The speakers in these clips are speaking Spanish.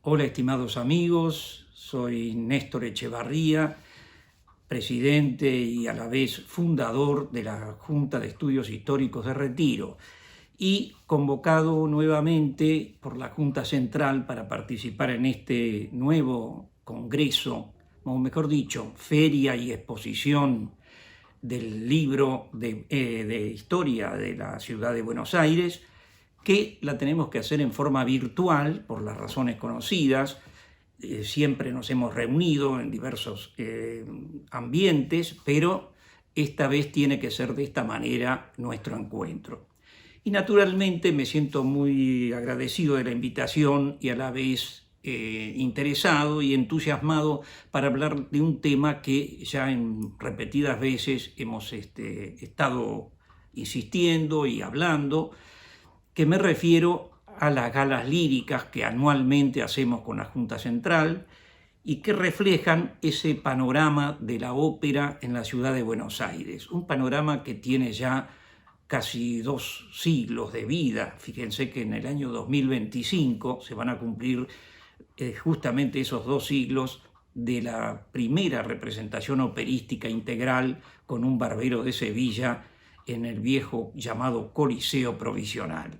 Hola, estimados amigos, soy Néstor Echevarría, presidente y a la vez fundador de la Junta de Estudios Históricos de Retiro y convocado nuevamente por la Junta Central para participar en este nuevo congreso, o mejor dicho, feria y exposición del libro de historia de la ciudad de Buenos Aires, que la tenemos que hacer en forma virtual por las razones conocidas. Siempre nos hemos reunido en diversos ambientes, pero esta vez tiene que ser de esta manera nuestro encuentro. Y naturalmente me siento muy agradecido de la invitación y a la vez interesado y entusiasmado para hablar de un tema que ya en repetidas veces hemos estado insistiendo y hablando, que me refiero a las galas líricas que anualmente hacemos con la Junta Central y que reflejan ese panorama de la ópera en la ciudad de Buenos Aires, un panorama que tiene ya casi 2 siglos de vida. Fíjense que en el año 2025 se van a cumplir justamente esos 2 siglos de la primera representación operística integral con un barbero de Sevilla en el viejo llamado Coliseo Provisional.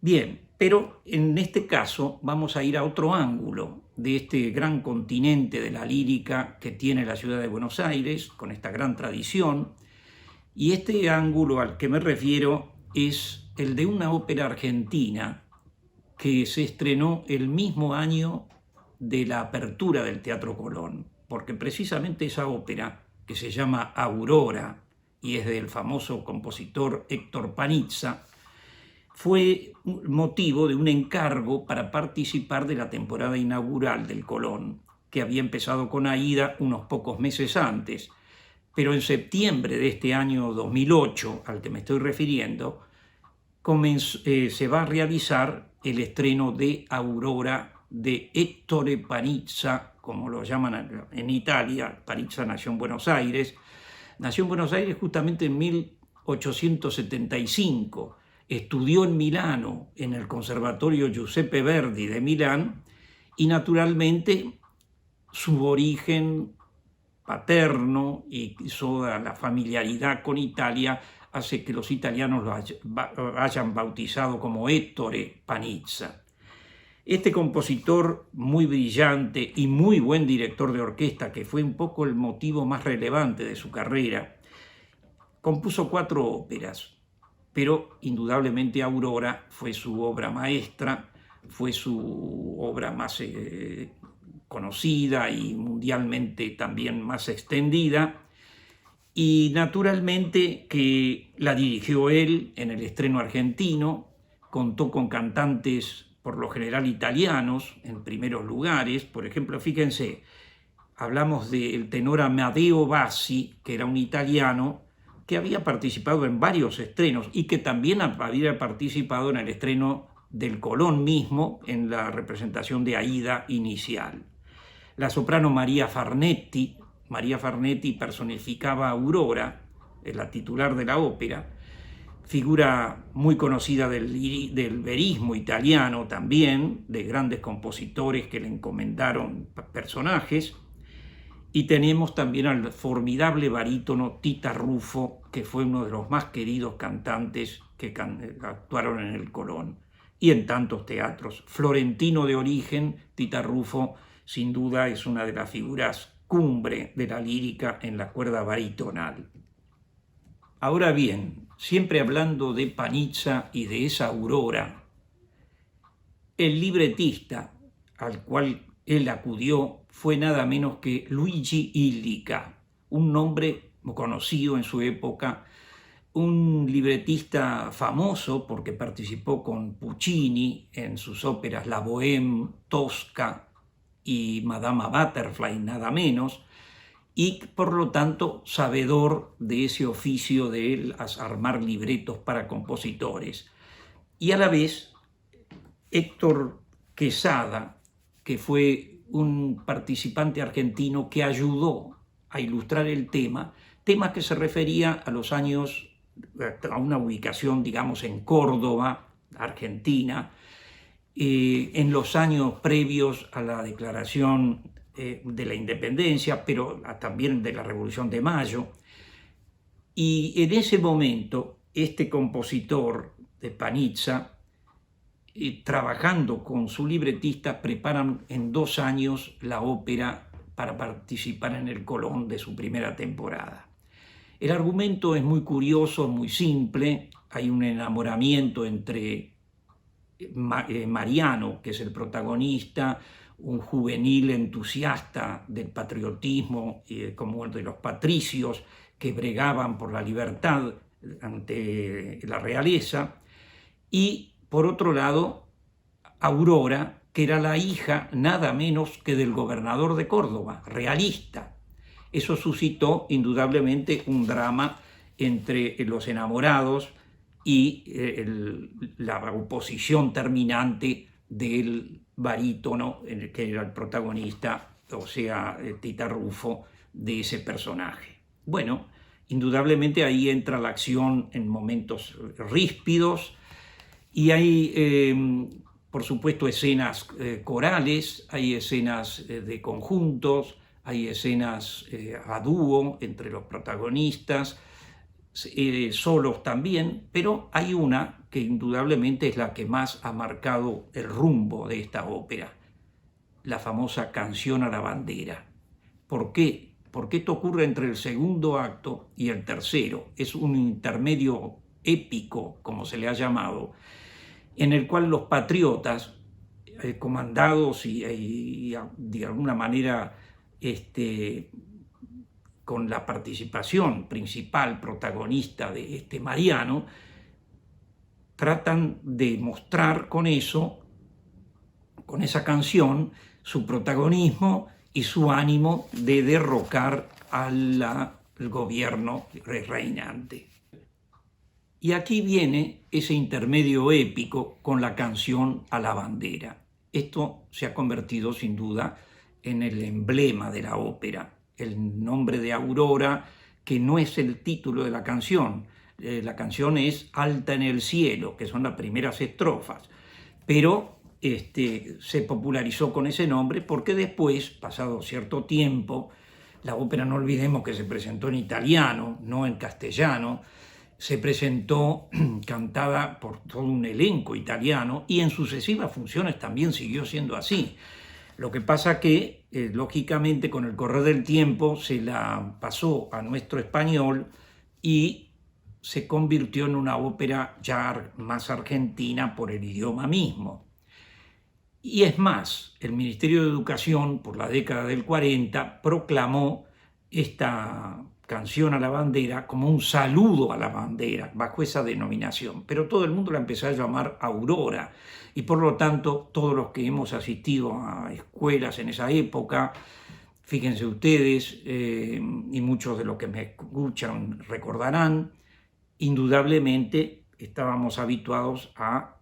Bien, pero en este caso vamos a ir a otro ángulo de este gran continente de la lírica que tiene la ciudad de Buenos Aires, con esta gran tradición, y este ángulo al que me refiero es el de una ópera argentina que se estrenó el mismo año de la apertura del Teatro Colón, porque precisamente esa ópera, que se llama Aurora y es del famoso compositor Héctor Panizza, fue motivo de un encargo para participar de la temporada inaugural del Colón, que había empezado con Aída unos pocos meses antes. Pero en septiembre de este año 2008, al que me estoy refiriendo, se va a realizar el estreno de Aurora de Ettore Panizza, como lo llaman en Italia. Panizza nació en Buenos Aires. Nació en Buenos Aires justamente en 1875. Estudió en Milano, en el Conservatorio Giuseppe Verdi de Milán, y naturalmente su origen paterno y toda la familiaridad con Italia hace que los italianos lo hayan bautizado como Ettore Panizza. Este compositor muy brillante y muy buen director de orquesta, que fue un poco el motivo más relevante de su carrera, compuso 4 óperas, pero indudablemente Aurora fue su obra maestra, fue su obra más conocida y mundialmente también más extendida, y naturalmente que la dirigió él en el estreno argentino, contó con cantantes por lo general italianos en primeros lugares. Por ejemplo, fíjense, hablamos del tenor Amadeo Bassi, que era un italiano que había participado en varios estrenos y que también había participado en el estreno del Colón mismo en la representación de Aída inicial. La soprano María Farnetti personificaba a Aurora, la titular de la ópera, figura muy conocida del verismo italiano también, de grandes compositores que le encomendaron personajes. Y tenemos también al formidable barítono Tita Ruffo, que fue uno de los más queridos cantantes que actuaron en el Colón y en tantos teatros. Florentino de origen, Tita Ruffo sin duda es una de las figuras cumbre de la lírica en la cuerda baritonal. Ahora bien, siempre hablando de Panizza y de esa Aurora, el libretista al cual él acudió fue nada menos que Luigi Illica, un nombre conocido en su época, un libretista famoso porque participó con Puccini en sus óperas La Bohème, Tosca y Madama Butterfly, nada menos, y por lo tanto sabedor de ese oficio de él armar libretos para compositores. Y a la vez Héctor Quesada, que fue un participante argentino que ayudó a ilustrar el tema que se refería a los años, a una ubicación, digamos, en Córdoba, Argentina, en los años previos a la declaración de la independencia, pero también de la Revolución de Mayo. Y en ese momento, este compositor de Panizza, trabajando con su libretista, preparan en 2 años la ópera para participar en el Colón de su primera temporada. El argumento es muy curioso, muy simple. Hay un enamoramiento entre Mariano, que es el protagonista, un juvenil entusiasta del patriotismo, como el de los patricios que bregaban por la libertad ante la realeza, y por otro lado, Aurora, que era la hija nada menos que del gobernador de Córdoba, realista. Eso suscitó indudablemente un drama entre los enamorados y la oposición terminante del barítono, que era el protagonista, o sea, Tita Rufo, de ese personaje. Bueno, indudablemente ahí entra la acción en momentos ríspidos, y hay, por supuesto, escenas corales, hay escenas de conjuntos, hay escenas a dúo entre los protagonistas, solos también, pero hay una que indudablemente es la que más ha marcado el rumbo de esta ópera, la famosa Canción a la Bandera. ¿Por qué? Porque esto ocurre entre el segundo acto y el tercero. Es un intermedio épico, como se le ha llamado, en el cual los patriotas, comandados y de alguna manera con la participación principal, protagonista de Mariano, tratan de mostrar con eso, con esa canción, su protagonismo y su ánimo de derrocar al gobierno reinante. Y aquí viene ese intermedio épico con la Canción a la Bandera. Esto se ha convertido sin duda en el emblema de la ópera. El nombre de Aurora, que no es el título de la canción. La canción es Alta en el cielo, que son las primeras estrofas. Pero se popularizó con ese nombre porque después, pasado cierto tiempo, la ópera, no olvidemos que se presentó en italiano, no en castellano, se presentó cantada por todo un elenco italiano y en sucesivas funciones también siguió siendo así. Lo que pasa que, lógicamente, con el correr del tiempo se la pasó a nuestro español y se convirtió en una ópera ya más argentina por el idioma mismo. Y es más, el Ministerio de Educación, por la década del 40, proclamó esta Canción a la Bandera como un saludo a la bandera, bajo esa denominación. Pero todo el mundo la empezó a llamar Aurora. Y por lo tanto, todos los que hemos asistido a escuelas en esa época, fíjense ustedes, y muchos de los que me escuchan recordarán, indudablemente estábamos habituados a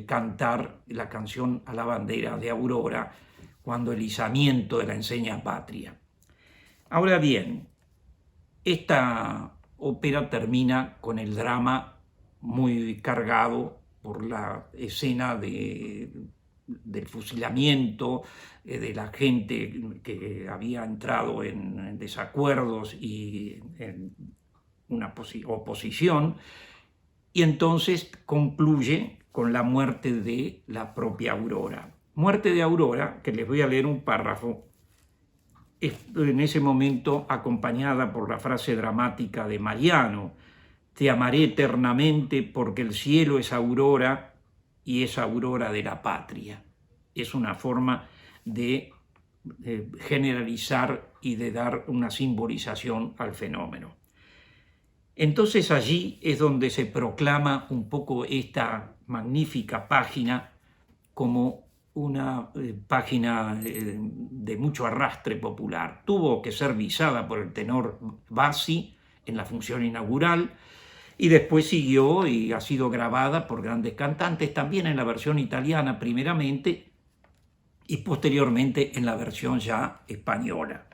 cantar la Canción a la Bandera de Aurora cuando el izamiento de la enseña patria. Ahora bien, esta ópera termina con el drama muy cargado por la escena del fusilamiento de la gente que había entrado en desacuerdos y en una oposición, y entonces concluye con la muerte de la propia Aurora. Muerte de Aurora, que les voy a leer un párrafo, en ese momento acompañada por la frase dramática de Mariano: te amaré eternamente porque el cielo es aurora y es aurora de la patria. Es una forma de generalizar y de dar una simbolización al fenómeno. Entonces allí es donde se proclama un poco esta magnífica página como una página de mucho arrastre popular. Tuvo que ser visada por el tenor Bassi en la función inaugural y después siguió y ha sido grabada por grandes cantantes, también en la versión italiana primeramente y posteriormente en la versión ya española.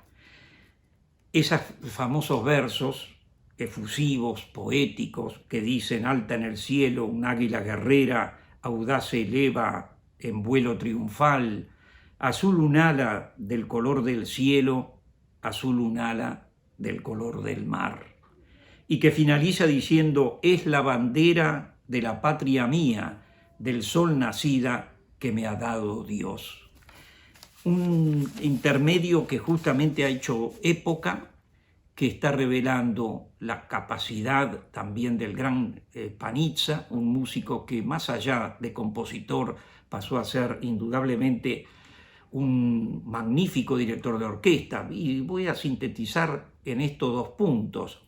Esos famosos versos efusivos, poéticos, que dicen: alta en el cielo, un águila guerrera, audaz se eleva en vuelo triunfal, azul un ala del color del cielo, azul un ala del color del mar. Y que finaliza diciendo, es la bandera de la patria mía, del sol nacida que me ha dado Dios. Un intermedio que justamente ha hecho época, que está revelando la capacidad también del gran Panizza, un músico que más allá de compositor pasó a ser indudablemente un magnífico director de orquesta. Y voy a sintetizar en estos 2 puntos.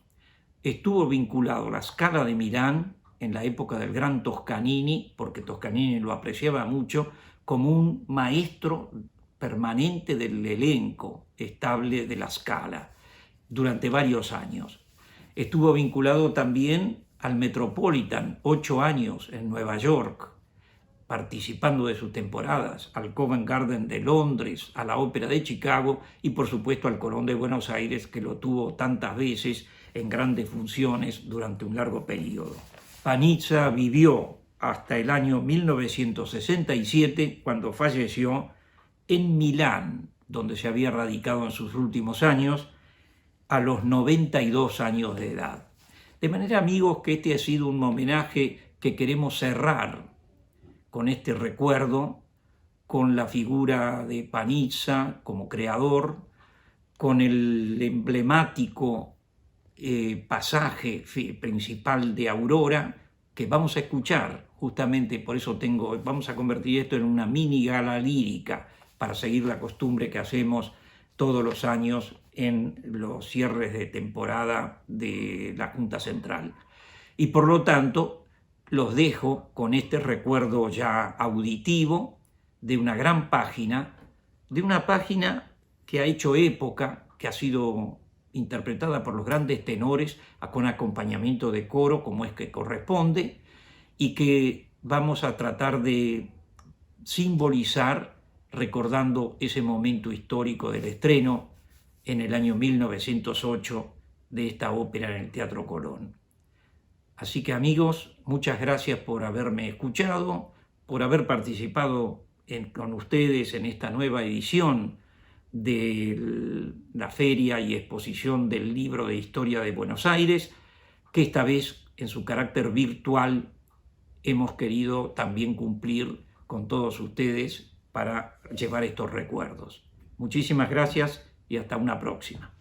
Estuvo vinculado a la Scala de Milán en la época del gran Toscanini, porque Toscanini lo apreciaba mucho, como un maestro permanente del elenco estable de la Scala durante varios años. Estuvo vinculado también al Metropolitan, 8 años en Nueva York, participando de sus temporadas, al Covent Garden de Londres, a la Ópera de Chicago y por supuesto al Colón de Buenos Aires, que lo tuvo tantas veces en grandes funciones durante un largo periodo. Panizza vivió hasta el año 1967, cuando falleció en Milán, donde se había radicado en sus últimos años, a los 92 años de edad. De manera, amigos, que este ha sido un homenaje que queremos cerrar con este recuerdo, con la figura de Panizza como creador, con el emblemático pasaje principal de Aurora, que vamos a escuchar, justamente por eso vamos a convertir esto en una mini gala lírica, para seguir la costumbre que hacemos todos los años en los cierres de temporada de la Junta Central. Y por lo tanto, los dejo con este recuerdo ya auditivo de una gran página, de una página que ha hecho época, que ha sido interpretada por los grandes tenores con acompañamiento de coro, como es que corresponde, y que vamos a tratar de simbolizar recordando ese momento histórico del estreno en el año 1908 de esta ópera en el Teatro Colón. Así que, amigos, muchas gracias por haberme escuchado, por haber participado con ustedes en esta nueva edición de la Feria y Exposición del Libro de Historia de Buenos Aires, que esta vez, en su carácter virtual, hemos querido también cumplir con todos ustedes para llevar estos recuerdos. Muchísimas gracias y hasta una próxima.